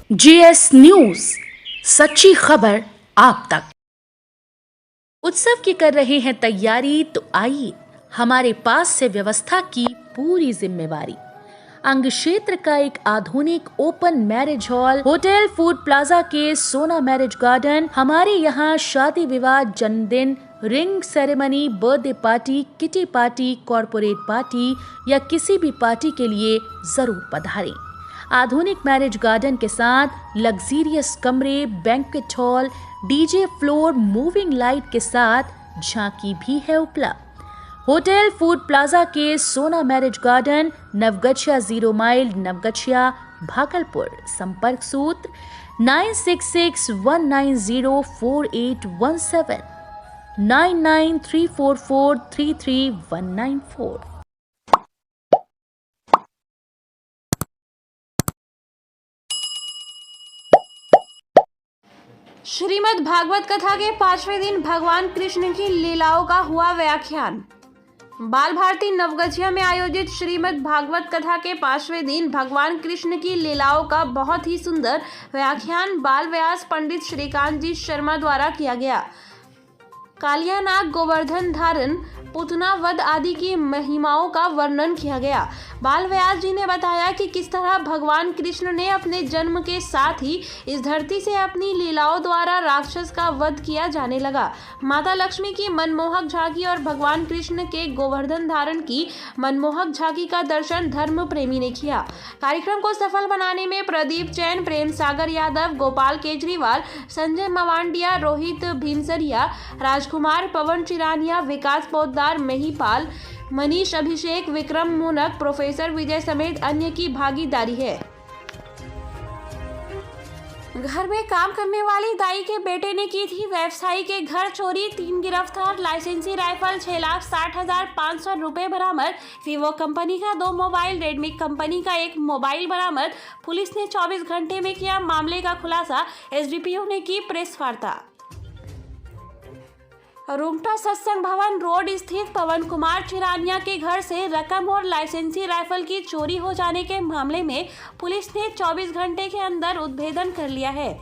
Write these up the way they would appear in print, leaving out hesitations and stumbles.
GS news, सच्ची खबर आप तक। उत्सव की कर रहे हैं तैयारी, तो आइए हमारे पास से व्यवस्था की पूरी जिम्मेवारी। अंग क्षेत्र का एक आधुनिक open marriage hall hotel food plaza के सोना मैरिज गार्डन। हमारे यहाँ शादी विवाह, जन्मदिन, ring ceremony, birthday party, kitty party, corporate party या किसी भी पार्टी के लिए जरूर पधारें। आधुनिक मैरिज गार्डन के साथ लग्जीरियस कमरे, banquet hall, DJ floor, moving light के साथ झांकी भी है उपलब्ध। होटल फूड प्लाजा के Sona marriage garden, Naugachia 0 mile, Naugachia, Bhagalpur. संपर्क सूत्र 9661904817, 9934433194। श्रीमद् भागवत कथा के 5वें दिन भगवान कृष्ण की लीलाओं का हुआ व्याख्यान। बाल भारती नवगछिया में आयोजित श्रीमद् भागवत कथा के 5वें दिन भगवान कृष्ण की लीलाओं का बहुत ही सुंदर व्याख्यान बाल व्यास पंडित श्रीकांत जी शर्मा द्वारा किया गया। कालिया नाग, गोवर्धन धारण, पुतना वध आदि की महिमाओं का वर्णन किया गया। बाल व्यास जी ने बताया कि किस तरह भगवान कृष्ण ने अपने जन्म के साथ ही इस धरती से अपनी लीलाओं द्वारा राक्षस का वध किया जाने लगा। माता लक्ष्मी की मनमोहक झांकी और भगवान कृष्ण के गोवर्धन धारण की मनमोहक झांकी का दर्शन धर्म प्रेमी ने किया। कार्यक्रम को सफल बनाने में प्रदीप जैन, प्रेम सागर यादव, गोपाल केजरीवाल, संजय मवांडिया, रोहित भीमसरिया, राजकुमार, पवन चिरानिया, विकास पोद्दार, महिपाल, मनीष अभिषेक, विक्रम मुनक, प्रोफेसर विजय समेत अन्य की भागीदारी है। घर में काम करने वाली दाई के बेटे ने की थी व्यवसायी के घर चोरी, 3 गिरफ्तार। लाइसेंसी राइफल 6,60,500 रुपए बरामद। वीवो कंपनी का 2 मोबाइल, रेडमी कंपनी का 1 मोबाइल बरामद। पुलिस ने 24 घंटे में किया मामले का खुलासा। एसडीपीओ ने की प्रेस वार्ता। रुंगटा सत्संग भवन रोड स्थित पवन कुमार चिरानिया के घर से रकम और लाइसेंसी राइफल की चोरी हो जाने के मामले में पुलिस ने 24 घंटे के अंदर उद्भेदन कर लिया है।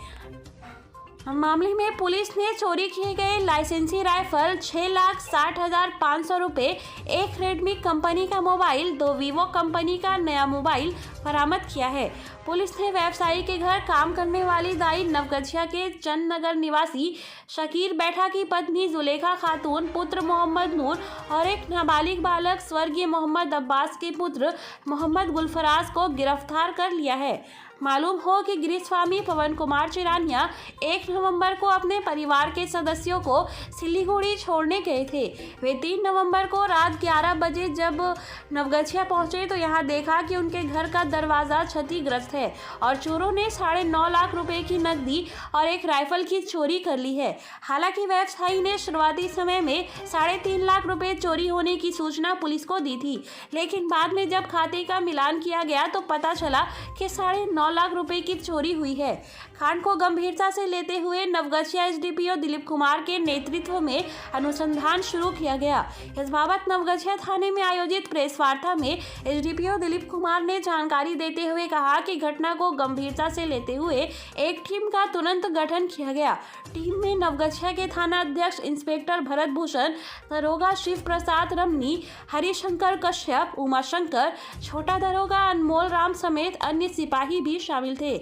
मामले में पुलिस ने चोरी किए गए लाइसेंसी राइफल 6,60,500 रुपए, 1 रेडमी कंपनी का मोबाइल, 2 वीवो कंपनी का नया मोबाइल बरामद किया है। पुलिस ने व्यवसायी के घर काम करने वाली दाई नवगछिया के चंद नगर निवासी शकीर बैठा की पत्नी जुलेखा खातून, पुत्र मोहम्मद नूर और एक नाबालिग बालक स्वर्गीय मोहम्मद अब्बास के पुत्र मोहम्मद गुलफराज को गिरफ्तार कर लिया है। मालूम हो कि गृहस्वामी पवन कुमार चिरानिया 1 नवंबर को अपने परिवार के सदस्यों को सिलीगुड़ी छोड़ने गए थे। वे 3 नवंबर को रात 11 बजे जब नवगछिया पहुंचे तो यहां देखा कि उनके घर का दरवाजा क्षतिग्रस्त है और चोरों ने 9.5 लाख रुपए की नकदी और 1 राइफल की चोरी कर ली है। हालांकि व्यवसायी ने शुरुआती समय में 3.5 लाख रुपए चोरी होने की सूचना पुलिस को दी थी, लेकिन बाद में जब खाते का मिलान किया गया तो पता चला कि 9.5 लाख रुपए की चोरी हुई है। कांड को गंभीरता से लेते हुए नवगछिया एसडीपीओ दिलीप कुमार के नेतृत्व में अनुसंधान शुरू किया गया। इस बाबत नवगछिया थाने में आयोजित प्रेस वार्ता में एसडीपीओ दिलीप कुमार ने जानकारी देते हुए कहा कि घटना को गंभीरता से लेते हुए एक टीम का तुरंत गठन किया गया। टीम में नवगछिया के थाना अध्यक्ष इंस्पेक्टर भरत भूषण, दरोगा शिव प्रसाद रमनी, हरिशंकर कश्यप, उमाशंकर, छोटा दरोगा अनमोल राम समेत अन्य सिपाही भी शामिल थे।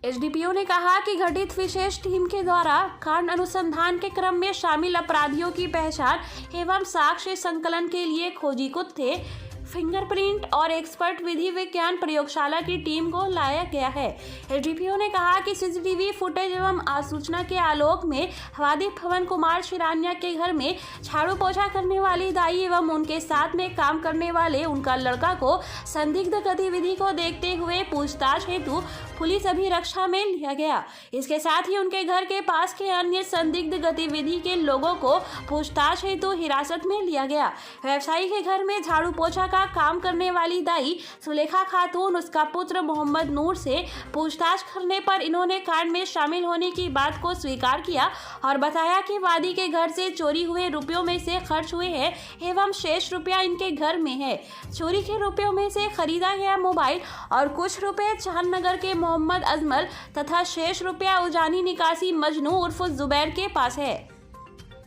एसडीपीओ ने कहा कि गठित विशेष टीम के द्वारा कांड अनुसंधान के क्रम में शामिल अपराधियों की पहचान एवं साक्ष्य संकलन के लिए खोजी कुत्ते, फिंगरप्रिंट और एक्सपर्ट विधि विज्ञान प्रयोगशाला की टीम को लाया गया है। एसडीपीओ ने कहा कि सीसीटीवी फुटेज एवं आसूचना के आलोक में वादी पवन कुमार चिरानिया के घर में झाड़ू पोछा करने वाली दाई एवं उनके साथ में काम करने वाले उनका लड़का को संदिग्ध गतिविधि को देखते हुए पूछताछ हेतु पुलिस अभिरक्षा में लिया गया। इसके साथ ही उनके घर के पास के अन्य संदिग्ध गतिविधि के लोगों को पूछताछ हेतु हिरासत में लिया गया। व्यवसायी के घर में झाड़ू पोछा का काम करने वाली दाई सुलेखा खातून उसका पुत्र मोहम्मद नूर से पूछताछ करने पर इन्होंने कांड में शामिल होने की बात को स्वीकार किया और बताया कि वादी के घर से चोरी हुए रुपयों में से खर्च हुए हैं एवं शेष रुपया इनके घर में है। चोरी के रुपयों में से खरीदा गया मोबाइल और कुछ रुपए चांदनगर के मोहम्मद अजमल तथा शेष रुपया उजानी निकासी मजनू उर्फ जुबैर के पास है।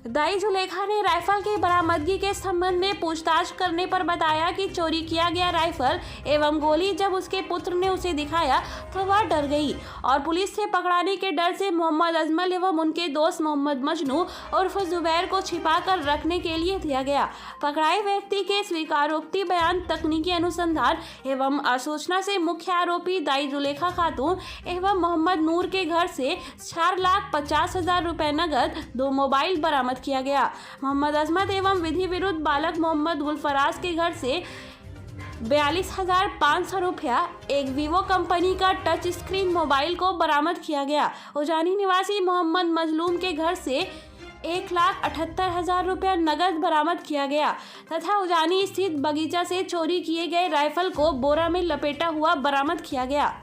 दाई जुलेखा ने राइफल की बरामदगी के संबंध में पूछताछ करने पर बताया कि चोरी किया गया राइफल एवं गोली जब उसके पुत्र ने उसे दिखाया तो वह डर गई और पुलिस से पकड़ाने के डर से मोहम्मद अजमल एवं उनके दोस्त मोहम्मद मजनू उर्फ जुबैर को छिपाकर रखने के लिए दिया गया। पकड़ाए व्यक्ति के स्वीकारोक्ति बयान, तकनीकी अनुसंधान एवं आसूचना से मुख्य आरोपी दाई जुलेखा खातून एवं मोहम्मद नूर के घर से 4,50,000 रुपए नगद, 2 मोबाइल बरामद किया गया। मोहम्मद अजमत एवं विधि विरुद्ध बालक मोहम्मद गुलफराज के घर से 42,500 रुपया, एक वीवो कंपनी का टच स्क्रीन मोबाइल को बरामद किया गया। उजानी निवासी मोहम्मद मजलूम के घर से 1,78,000 रुपया नगद बरामद किया गया तथा उजानी स्थित बगीचा से चोरी किए गए राइफल को बोरा में लपेटा हुआ बरामद किया गया।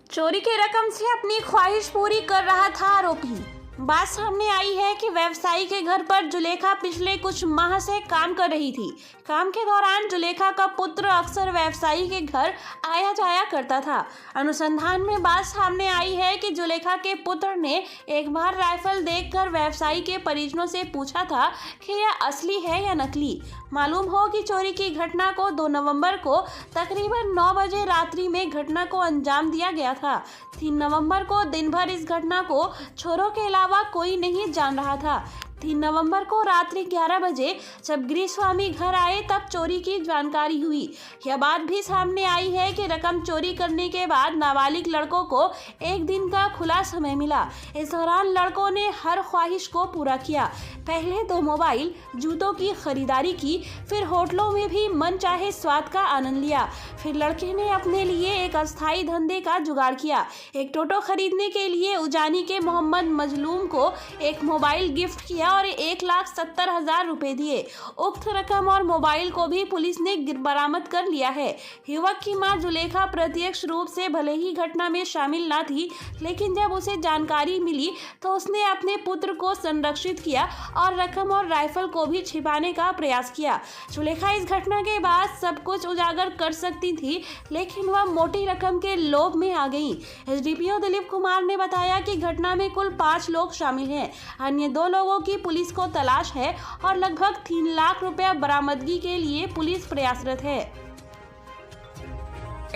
चोरी की रकम से अपनी ख्वाहिश पूरी कर रहा था आरोपी। बात सामने आई है कि व्यवसायी के घर पर जुलेखा पिछले कुछ माह से काम कर रही थी। काम के दौरान जुलेखा का पुत्र अक्सर व्यवसायी के घर आया जाया करता था। अनुसंधान में बात सामने आई है कि जुलेखा के पुत्र ने एक बार राइफल देखकर व्यवसायी के परिजनों से पूछा था कि यह असली है या नकली। मालूम हो कि चोरी की घटना को 2 नवंबर को तकरीबन 9 बजे रात्रि में घटना को अंजाम दिया गया था। 3 नवंबर को दिन भर इस घटना को छोरों के अलावा कोई नहीं जान रहा था। 3 नवंबर को रात्रि 11 बजे जब गृहस्वामी घर आए तब चोरी की जानकारी हुई। यह बात भी सामने आई है कि रकम चोरी करने के बाद नाबालिग लड़कों को 1 दिन का खुला समय मिला। इस दौरान लड़कों ने हर ख्वाहिश को पूरा किया। पहले 2 मोबाइल, जूतों की खरीदारी की, फिर होटलों में भी मन चाहे स्वाद का आनंद लिया। फिर लड़के ने अपने लिए एक अस्थायी धंधे का जुगाड़ किया। एक टोटो खरीदने के लिए उजानी के मोहम्मद मजलूम को एक मोबाइल गिफ्ट किया और 1,70,000 रुपए दिए। उक्त रकम और मोबाइल को भी पुलिस ने बरामद कर लिया है। युवक की मां जुलेखा प्रत्यक्ष रूप से भले ही घटना में शामिल न थी, लेकिन जब उसे जानकारी मिली तो उसने अपने पुत्र को संरक्षित किया और रकम और राइफल को भी छिपाने का प्रयास किया। जुलेखा इस घटना के बाद सब कुछ उजागर कर सकती थी, लेकिन वह मोटी रकम के लोभ में आ गई। एसडीपीओ दिलीप कुमार ने बताया कि घटना में कुल 5 लोग शामिल हैं। अन्य 2 लोगों की पुलिस को तलाश है और लगभग 3 लाख रुपया बरामदगी के लिए पुलिस प्रयासरत है।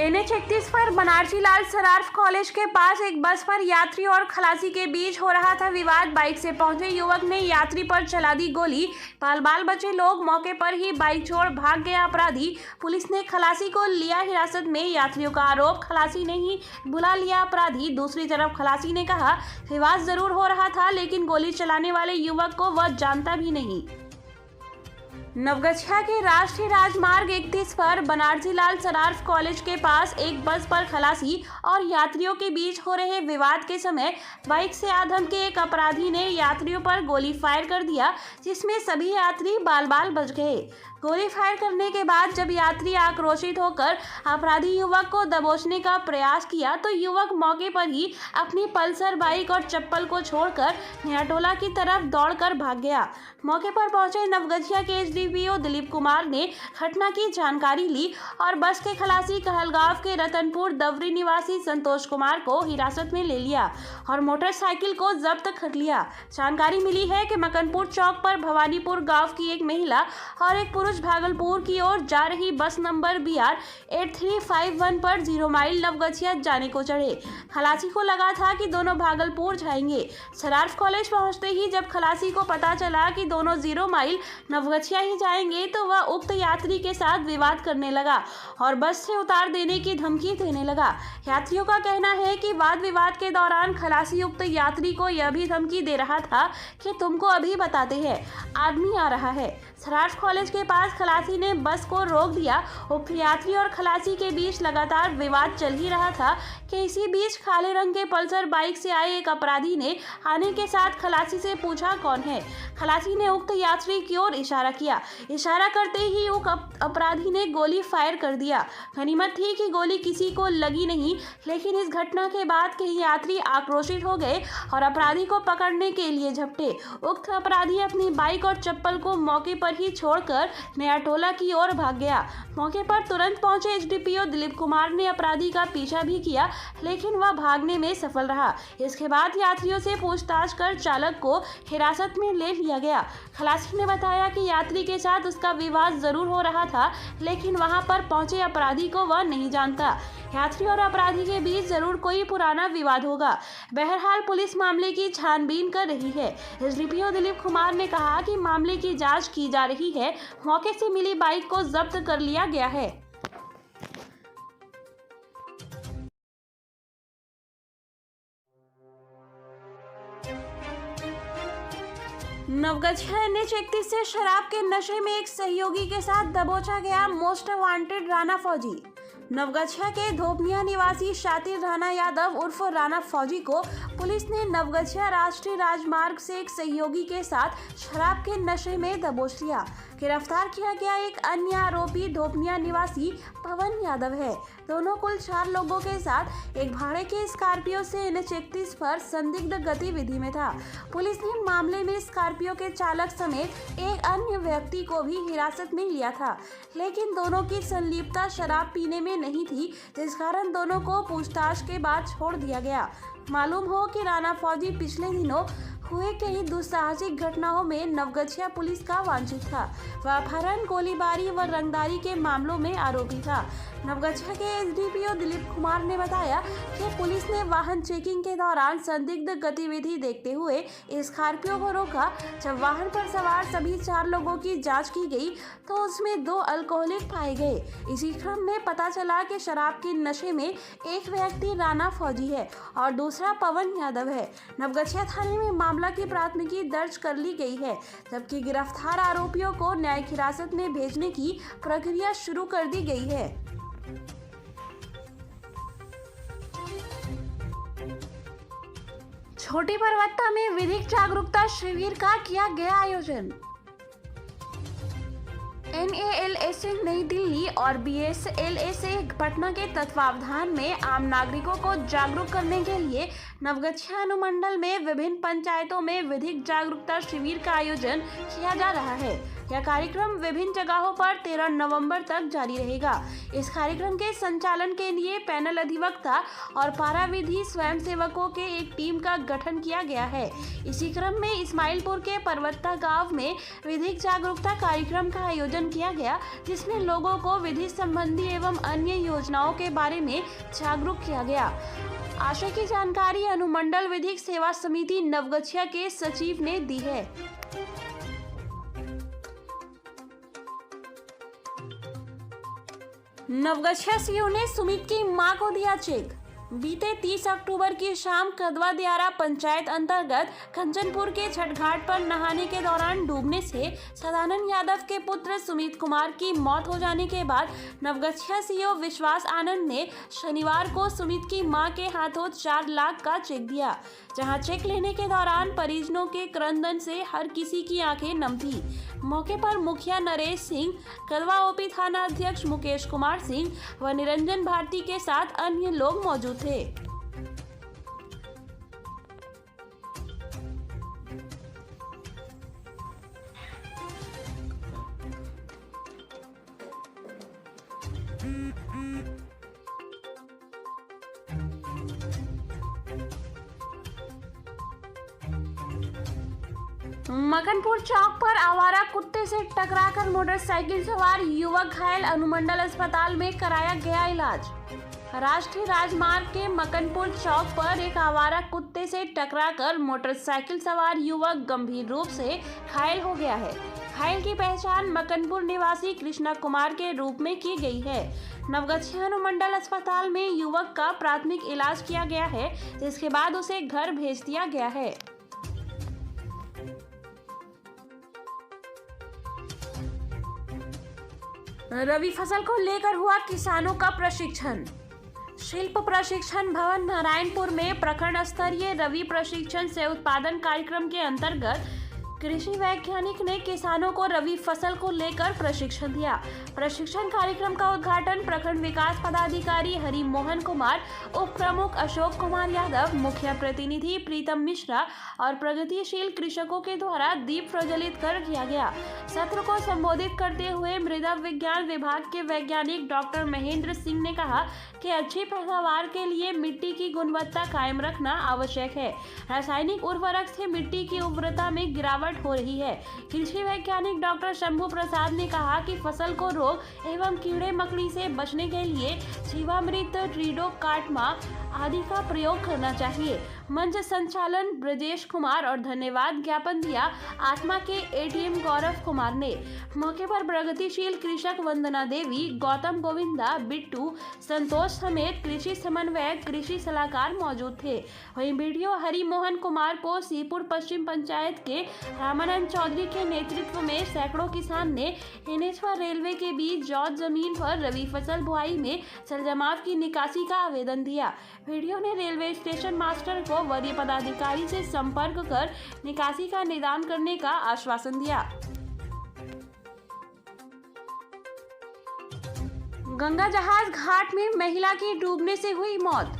NH-31 पर बनारसी लाल सराफ कॉलेज के पास एक बस पर यात्री और खलासी के बीच हो रहा था विवाद। बाइक से पहुंचे युवक ने यात्री पर चला दी गोली। बाल बचे लोग मौके पर ही बाइक छोड़ भाग गया अपराधी। पुलिस ने खलासी को लिया हिरासत में। यात्रियों का आरोप, खलासी ने ही बुला लिया अपराधी। दूसरी तरफ खलासी ने कहा विवाद जरूर हो रहा था, लेकिन गोली चलाने वाले युवक को वह जानता भी नहीं। नवगछिया के राष्ट्रीय राजमार्ग 31 पर बनारसी लाल सराफ कॉलेज के पास एक बस पर खलासी और यात्रियों के बीच हो रहे विवाद के समय बाइक से आधम के एक अपराधी ने यात्रियों पर गोली फायर कर दिया, जिसमें सभी यात्री बाल बच गए। गोली फायर करने के बाद जब यात्री आक्रोशित होकर अपराधी युवक को दबोचने का प्रयास किया तो युवक मौके पर ही अपनी पल्सर बाइक और चप्पल को छोड़कर नयाटोला की तरफ दौड़कर भाग गया। मौके पर पहुंचे नवगछिया के एसडीपीओ दिलीप कुमार ने घटना की जानकारी ली और बस के खलासी कहलगांव के रतनपुर दवरी निवासी संतोष कुमार को हिरासत में ले लिया और मोटरसाइकिल को जब्त कर लिया। जानकारी मिली है कि मकनपुर चौक पर भवानीपुर गांव की एक महिला और एक पुरुष भागलपुर की ओर जा रही बस नंबर BR 8351 पर 0 माइल नवगछिया जाने को चढ़े। खलासी को लगा था कि दोनों भागलपुर जाएंगे। सराफ कॉलेज पहुंचते ही जब खलासी को पता चला कि दोनों 0 माइल नवगछिया ही नहीं जाएंगे तो वह उक्त यात्री के साथ विवाद करने लगा और बस से उतार देने की धमकी देने लगा। यात्रियों का कहना है कि वाद विवाद के दौरान खलासी उक्त यात्री को यह भी धमकी दे रहा था कि तुमको अभी बताते हैं, आदमी आ रहा है। सराज कॉलेज के पास खलासी ने बस को रोक दिया। उक्त यात्री और खलासी के बीच लगातार विवाद चल ही रहा था कि इसी बीच काले रंग के पल्सर बाइक से आए एक अपराधी ने आने के साथ खलासी से पूछा कौन है। खलासी ने उक्त यात्री की ओर इशारा किया। इशारा करते ही उक्त अपराधी ने गोली फायर कर दिया। गनीमत थी कि गोली किसी को लगी नहीं, लेकिन इस घटना के बाद कई यात्री आक्रोशित हो गए और अपराधी को पकड़ने के लिए झपटे। उक्त अपराधी अपनी बाइक और चप्पल को मौके पर ही छोड़कर नया टोला की ओर भाग गया। मौके पर तुरंत पहुंचे एसडीपीओ दिलीप कुमार ने अपराधी का पीछा भी किया, लेकिन वह भागने में सफल रहा। इसके बाद यात्रियों से पूछताछ कर चालक को हिरासत में ले लिया गया। खलासी ने बताया कि यात्री के साथ उसका विवाद जरूर हो रहा था, लेकिन वहां पर पहुंचे अपराधी को वह नहीं जानता। यात्री और अपराधी के बीच जरूर कोई पुराना विवाद होगा। बहरहाल पुलिस मामले की छानबीन कर रही है। एसडीपीओ दिलीप कुमार ने कहा कि मामले की जांच की जा रही है। मौके से मिली बाइक को जब्त कर लिया गया है। नवगछिया NH-31 से शराब के नशे में एक सहयोगी के साथ दबोचा गया मोस्ट वांटेड राणा फौजी। नवगछिया के धोपनिया निवासी शातिर राणा यादव उर्फ राणा फौजी को पुलिस ने नवगछिया राष्ट्रीय राजमार्ग से एक सहयोगी के साथ शराब के नशे में दबोच लिया। गिरफ्तार किया गया एक अन्य आरोपी धोपनिया निवासी पवन यादव है। दोनों कुल 4 लोगों के साथ एक भाड़े के स्कॉर्पियो से NH-31 पर संदिग्ध गतिविधि में था। पुलिस ने मामले में स्कॉर्पियो के चालक समेत एक अन्य व्यक्ति को भी हिरासत में लिया था, लेकिन दोनों की संलिप्तता शराब पीने में नहीं थी, जिस कारण दोनों को पूछताछ के बाद छोड़ दिया गया। मालूम हो कि राणा फौजी पिछले दिनों हुए कई दुस्साहसिक घटनाओं में नवगछिया पुलिस का वांछित था। वह अपहरण, गोलीबारी व रंगदारी के मामलों में आरोपी था। नवगछिया के एसडीपीओ दिलीप कुमार ने बताया कि पुलिस ने वाहन चेकिंग के दौरान संदिग्ध गतिविधि देखते हुए स्कॉर्पियो को रोका। जब वाहन पर सवार सभी 4 लोगों की जांच की गई तो उसमें 2 अल्कोहलिक पाए गए। इसी क्रम में पता चला कि शराब के नशे में एक व्यक्ति राणा फौजी है और दूसरा पवन यादव है। नवगछिया थाने में मामला की प्राथमिकी दर्ज कर ली गई है, जबकि गिरफ्तार आरोपियों को न्यायिक हिरासत में भेजने की प्रक्रिया शुरू कर दी गई है। छोटी परवत्ता में विधिक जागरूकता शिविर का किया गया आयोजन। NALSA नई दिल्ली और BSLSA पटना के तत्वावधान में आम नागरिकों को जागरूक करने के लिए नवगछिया अनुमंडल में विभिन्न पंचायतों में विधिक जागरूकता शिविर का आयोजन किया जा रहा है। यह कार्यक्रम विभिन्न जगहों पर 13 नवंबर तक जारी रहेगा। इस कार्यक्रम के संचालन के लिए पैनल अधिवक्ता और पाराविधि स्वयंसेवकों के एक टीम का गठन किया गया है। इसी क्रम में इस्माइलपुर के परवत्ता गांव में विधिक जागरूकता कार्यक्रम का आयोजन किया गया, जिसमें लोगों को विधि संबंधी एवं अन्य योजनाओं के बारे में जागरूक किया गया। आशय की जानकारी अनुमंडल विधिक सेवा समिति नवगछिया के सचिव ने दी है। नवगछिया सीओ ने सुमित की मां को दिया चेक। बीते 30 अक्टूबर की शाम कदवा दियारा पंचायत अंतर्गत कंचनपुर के छठ घाट पर नहाने के दौरान डूबने से सदानंद यादव के पुत्र सुमित कुमार की मौत हो जाने के बाद नवगछिया सीओ विश्वास आनंद ने शनिवार को सुमित की मां के हाथों 4 लाख का चेक दिया। जहां चेक लेने के दौरान परिजनों के क्रंदन से हर किसी की आंखें नम थी। मौके पर मुखिया नरेश सिंह, कदवा ओपी थाना अध्यक्ष मुकेश कुमार सिंह व निरंजन भारती के साथ अन्य लोग मौजूद थे। मकनपुर चौक पर आवारा कुत्ते से टकराकर मोटरसाइकिल सवार युवक घायल, अनुमंडल अस्पताल में कराया गया इलाज। राष्ट्रीय राजमार्ग के मकनपुर चौक पर एक आवारा कुत्ते से टकराकर मोटरसाइकिल सवार युवक गंभीर रूप से घायल हो गया है। घायल की पहचान मकनपुर निवासी कृष्णा कुमार के रूप में की गई है। नवगछिया अनुमंडल अस्पताल में युवक का प्राथमिक इलाज किया गया है, जिसके बाद उसे घर भेज दिया गया है। रबी फसल को लेकर हुआ किसानों का प्रशिक्षण। शिल्प प्रशिक्षण भवन नारायणपुर में प्रखंड स्तरीय रबी प्रशिक्षण से उत्पादन कार्यक्रम के अंतर्गत कृषि वैज्ञानिक ने किसानों को रबी फसल को लेकर प्रशिक्षण दिया। प्रशिक्षण कार्यक्रम का उद्घाटन प्रखंड विकास पदाधिकारी हरि मोहन कुमार, उप प्रमुख अशोक कुमार यादव, मुख्य प्रतिनिधि प्रीतम मिश्रा और प्रगतिशील कृषकों के द्वारा दीप प्रज्वलित कर किया गया। सत्र को संबोधित करते हुए मृदा विज्ञान विभाग के वैज्ञानिक डॉक्टर महेंद्र सिंह ने कहा कि अच्छी पैदावार के लिए मिट्टी की गुणवत्ता कायम रखना आवश्यक है। रासायनिक उर्वरक से मिट्टी की उर्वरता में गिरावट हो रही है। कृषि वैज्ञानिक डॉक्टर शंभू प्रसाद ने कहा कि फसल को रोग एवं कीड़े मकड़ी से बचने के लिए जीवामृत, ट्रिडोकार्टमा आदि का प्रयोग करना चाहिए। मंच संचालन ब्रजेश कुमार और धन्यवाद ज्ञापन दिया आत्मा के एटीएम गौरव कुमार ने। मौके पर प्रगतिशील कृषक वंदना देवी, गौतम गोविंदा, बिट्टू, संतोष समेत कृषि समन्वयक, कृषि सलाहकार मौजूद थे। वहीं वीडियो हरि मोहन कुमार को सीपुर पश्चिम पंचायत के रामानंद चौधरी के नेतृत्व में सैकड़ों किसान ने NH व रेलवे के बीच जौद जमीन पर रबी फसल बुआई में जलजमाव की निकासी का आवेदन दिया। वीडियो ने रेलवे स्टेशन मास्टर को वरीय पदाधिकारी से संपर्क कर निकासी का निदान करने का आश्वासन दिया। गंगा जहाज घाट में महिला की डूबने से हुई मौत।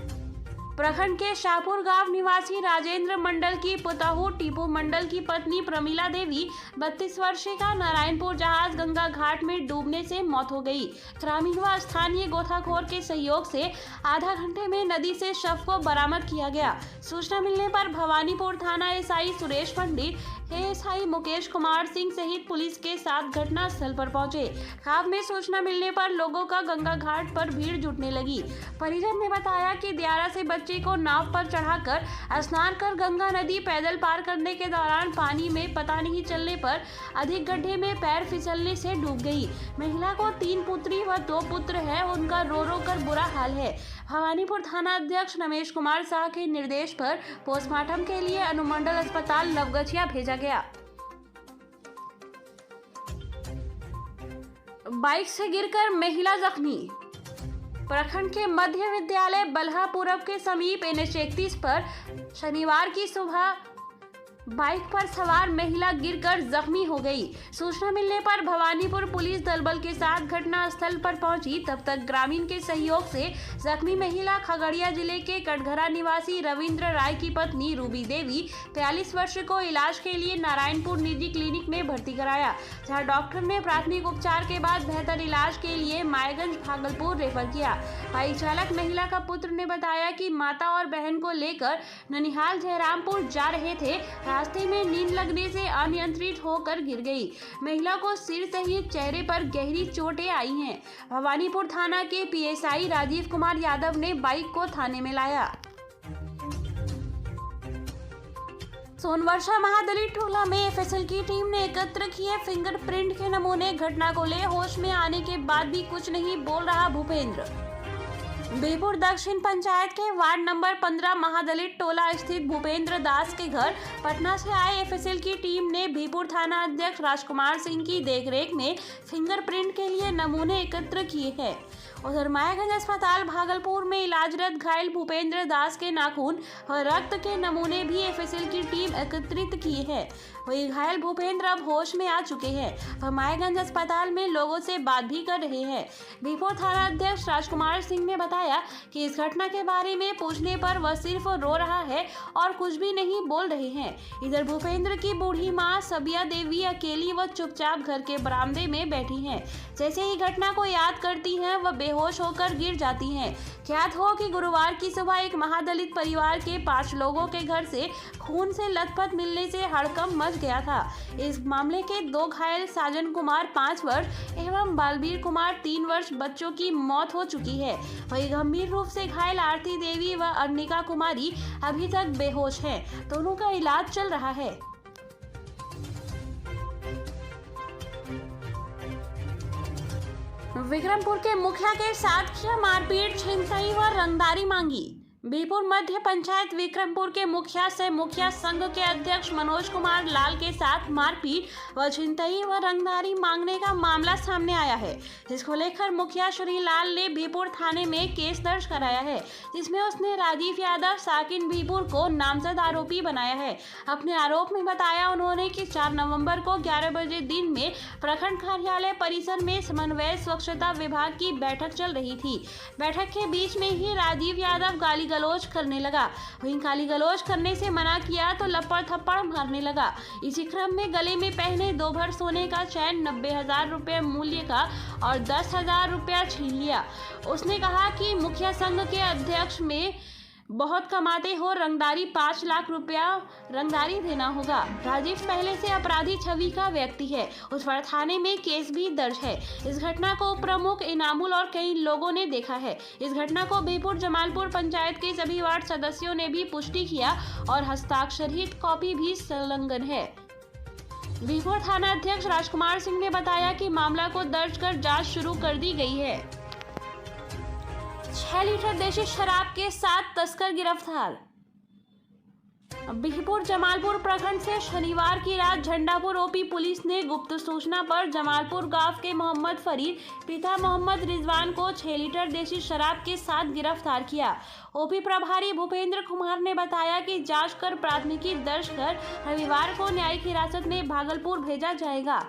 प्रखंड के शाहपुर गांव निवासी राजेंद्र मंडल की पुतहू टीपू मंडल की पत्नी प्रमीला देवी 32 वर्षीय का नारायणपुर जहाज गंगा घाट में डूबने से मौत हो गई। ग्रामीण व स्थानीय गोताखोर के सहयोग से आधा घंटे में नदी से शव को बरामद किया गया। सूचना मिलने पर भवानीपुर थाना एसआई सुरेश पंडित, एएसआई मुकेश कुमार सिंह सहित पुलिस के साथ घटना स्थल पर पहुंचे। खाब में सूचना मिलने पर लोगों का गंगा घाट पर भीड़ जुटने लगी। परिजन ने बताया कि दियारा से बच्चे को नाव पर चढ़ाकर स्नान कर गंगा नदी पैदल पार करने के दौरान पानी में पता नहीं चलने पर अधिक गड्ढे में पैर फिसलने से डूब गई। महिला को 3 पुत्री व 2 पुत्र है, उनका रो रो कर बुरा हाल है। भवानीपुर थाना अध्यक्ष रमेश कुमार शाह के निर्देश पर पोस्टमार्टम के लिए अनुमंडल अस्पताल नवगछिया भेजा गया। बाइक से गिरकर महिला जख्मी। प्रखंड के मध्य विद्यालय बल्हा पूरब के समीप NH 31 पर शनिवार की सुबह बाइक पर सवार महिला गिरकर जख्मी हो गई। सूचना मिलने पर भवानीपुर पुलिस दल बल के साथ घटना स्थल पर पहुंची। तब तक ग्रामीण के सहयोग से जख्मी महिला खगड़िया जिले के कटघरा निवासी रविंद्र राय की पत्नी रूबी देवी 43 वर्ष को इलाज के लिए नारायणपुर निजी क्लिनिक में भर्ती कराया, जहां डॉक्टर ने प्राथमिक उपचार के बाद बेहतर इलाज के लिए मायगंज भागलपुर रेफर किया। बाइक चालक महिला का पुत्र ने बताया कि माता और बहन को लेकर ननिहाल जयरामपुर जा रहे थे। रास्ते में नींद लगने से अनियंत्रित होकर गिर गई। महिला को सिर सहित चेहरे पर गहरी चोटें आई हैं। भवानीपुर थाना के PSI राजीव कुमार यादव ने बाइक को थाने में लाया। सोनवर्षा महादलित टोला में FSL की टीम ने एकत्र किए फिंगरप्रिंट के नमूने। घटना को ले होश में आने के बाद भी कुछ नहीं बोल रहा भूपेंद्र। बीरपुर दक्षिण पंचायत के वार्ड नंबर 15 महादलित टोला स्थित भूपेंद्र दास के घर पटना से आए FSL की टीम ने बीरपुर थाना अध्यक्ष राजकुमार सिंह की देखरेख में फिंगरप्रिंट के लिए नमूने एकत्र किए हैं। उधर मायागंज अस्पताल भागलपुर में इलाजरत घायल भूपेंद्र दास के नाखून और रक्त के नमूने भी FSL की टीम एकत्रित किए हैं। वही घायल भूपेंद्र अब होश में आ चुके हैं। वह मायागंज अस्पताल में लोगों से बात भी कर रहे हैं। बीरपुर थाना अध्यक्ष राजकुमार सिंह ने बताया कि इस घटना के बारे में पूछने पर वह सिर्फ रो रहा है और कुछ भी नहीं बोल रहे हैं। इधर भूपेंद्र की बूढ़ी माँ सबिया देवी अकेली व चुपचाप घर के बरामदे में बैठी हैं। जैसे ही घटना को याद करती हैं वह बेहोश होकर गिर जाती हैं। ज्ञात हो कि गुरुवार की सुबह एक महादलित परिवार के 5 लोगों के घर से खून से लथपथ मिलने से हड़कंप मच गया था। इस मामले के 2 घायल साजन कुमार 5 वर्ष एवं बालवीर कुमार 3 वर्ष बच्चों की मौत हो चुकी है। वही गंभीर रूप से घायल आरती देवी व अर्निका कुमारी अभी तक बेहोश हैं। दोनों का इलाज चल रहा है। विक्रमपुर के मुखिया के साथ किया मारपीट, छिनतई व रंगदारी मांगी। बीरपुर मध्य पंचायत विक्रमपुर के मुखिया से मुखिया संघ के अध्यक्ष मनोज कुमार लाल के साथ मारपीट व छिनतई व रंगदारी मांगने का मामला सामने आया है, जिसको लेकर मुखिया श्री लाल ने बीरपुर थाने में केस दर्ज कराया है, जिसमें उसने राजीव यादव साकिन बीरपुर को नामजद आरोपी बनाया है। अपने आरोप में बताया उन्होंने कि 4 नवंबर को 11 बजे दिन में प्रखंड कार्यालय परिसर में समन्वय स्वच्छता विभाग की बैठक चल रही थी। बैठक के बीच में ही राजीव यादव गाली गलौज करने लगा। वहीं गाली गलौज करने से मना किया तो लपड़ थप्पड़ मारने लगा। इसी क्रम में गले में पहने 2 भर सोने का चैन 90,000 रुपये मूल्य का और 10,000 रुपया छीन लिया। उसने कहा कि मुखिया संघ के अध्यक्ष में बहुत कमाते हो, रंगदारी 5 लाख रुपया रंगदारी देना होगा। राजीव पहले से अपराधी छवि का व्यक्ति है, उस पर थाने में केस भी दर्ज है। इस घटना को प्रमुख इनामुल और कई लोगों ने देखा है। इस घटना को बीरपुर जमालपुर पंचायत के सभी वार्ड सदस्यों ने भी पुष्टि किया और हस्ताक्षरित कॉपी भी संलग्न है। बीरपुर थाना अध्यक्ष राजकुमार सिंह ने बताया कि मामला को दर्ज कर जाँच शुरू कर दी गई है। 6 लीटर देशी शराब के साथ तस्कर गिरफ्तार। बीरपुर जमालपुर प्रखंड से शनिवार की रात झंडापुर ओपी पुलिस ने गुप्त सूचना पर जमालपुर गांव के मोहम्मद फरीद पिता मोहम्मद रिजवान को 6 लीटर देशी शराब के साथ गिरफ्तार किया। ओपी प्रभारी भूपेंद्र कुमार ने बताया कि जांच कर प्राथमिकी दर्ज कर रविवार को न्यायिक हिरासत में भागलपुर भेजा जाएगा।